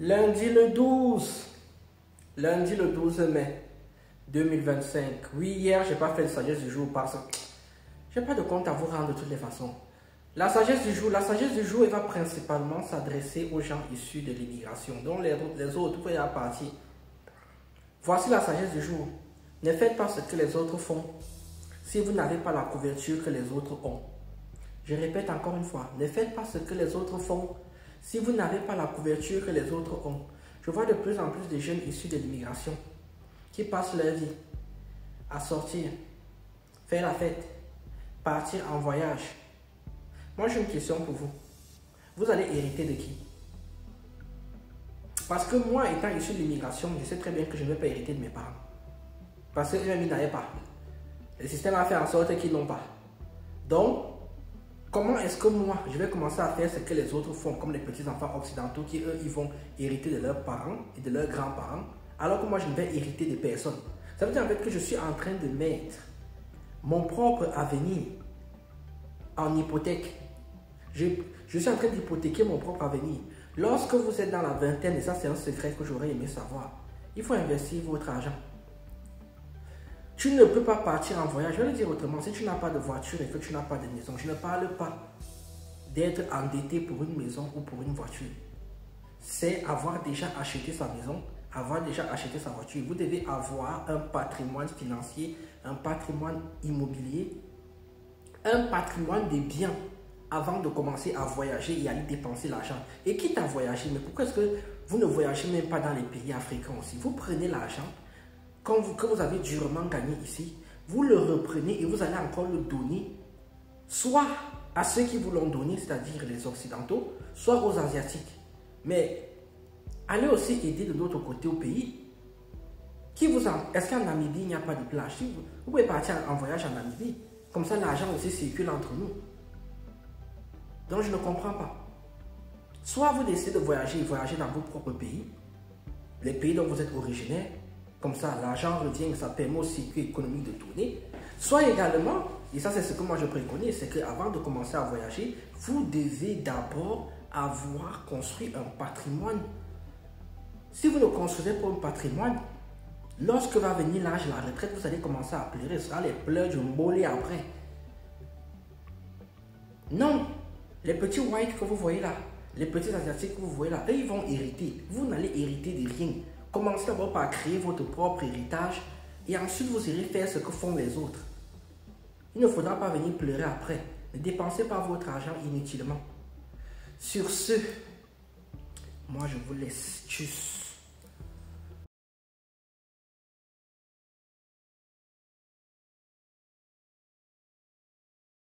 Lundi le 12. Lundi le 12 mai 2025. Oui, hier, j'ai pas fait le sagesse du jour parce que j'ai pas de compte à vous rendre de toutes les façons. La sagesse du jour, elle va principalement s'adresser aux gens issus de l'immigration, dont les autres peuvent y partir. Voici la sagesse du jour. Ne faites pas ce que les autres font si vous n'avez pas la couverture que les autres ont. Je répète encore une fois, ne faites pas ce que les autres font si vous n'avez pas la couverture que les autres ont. Je vois de plus en plus de jeunes issus de l'immigration qui passent leur vie à sortir, faire la fête, partir en voyage. Moi, j'ai une question pour vous. Vous allez hériter de qui? Parce que moi, étant issu de l'immigration, je sais très bien que je ne vais pas hériter de mes parents. Parce qu'eux-mêmes, ils n'avaient pas. Le système a fait en sorte qu'ils n'ont pas. Donc, comment est-ce que moi, je vais commencer à faire ce que les autres font, comme les petits-enfants occidentaux qui, eux, ils vont hériter de leurs parents et de leurs grands-parents, alors que moi, je ne vais hériter de personne. Ça veut dire en fait que je suis en train de mettre mon propre avenir en hypothèque. Je suis en train d'hypothéquer mon propre avenir. Lorsque vous êtes dans la vingtaine, et ça c'est un secret que j'aurais aimé savoir, il faut investir votre argent. Tu ne peux pas partir en voyage. Je vais le dire autrement, si tu n'as pas de voiture et que tu n'as pas de maison, je ne parle pas d'être endetté pour une maison ou pour une voiture. C'est avoir déjà acheté sa maison, avoir déjà acheté sa voiture. Vous devez avoir un patrimoine financier, un patrimoine immobilier, un patrimoine de biens avant de commencer à voyager et à aller dépenser l'argent. Et quitte à voyager, mais pourquoi est-ce que vous ne voyagez même pas dans les pays africains aussi? Vous prenez l'argent que vous avez durement gagné ici, vous le reprenez et vous allez encore le donner soit à ceux qui vous l'ont donné, c'est-à-dire les Occidentaux, soit aux Asiatiques. Mais allez aussi aider de l'autre côté au pays. Est-ce qu'en Namibie, il n'y a pas de plage? Vous pouvez partir en voyage en Namibie. Comme ça, l'argent aussi circule entre nous. Donc, je ne comprends pas. Soit vous décidez de voyager dans vos propres pays, les pays dont vous êtes originaire, comme ça, l'argent revient, ça permet au circuit économique de tourner. Soit également, et ça c'est ce que moi je préconise, c'est qu'avant de commencer à voyager, vous devez d'abord avoir construit un patrimoine. Si vous ne construisez pas un patrimoine, lorsque va venir l'âge de la retraite, vous allez commencer à pleurer. Ce sera les pleurs du mbolé après. Non, les petits whites que vous voyez là, les petits asiatiques que vous voyez là, eux ils vont hériter. Vous n'allez hériter de rien. Commencez d'abord par créer votre propre héritage et ensuite vous irez faire ce que font les autres. Il ne faudra pas venir pleurer après. Ne dépensez pas votre argent inutilement. Sur ce, moi je vous laisse. Tchuss.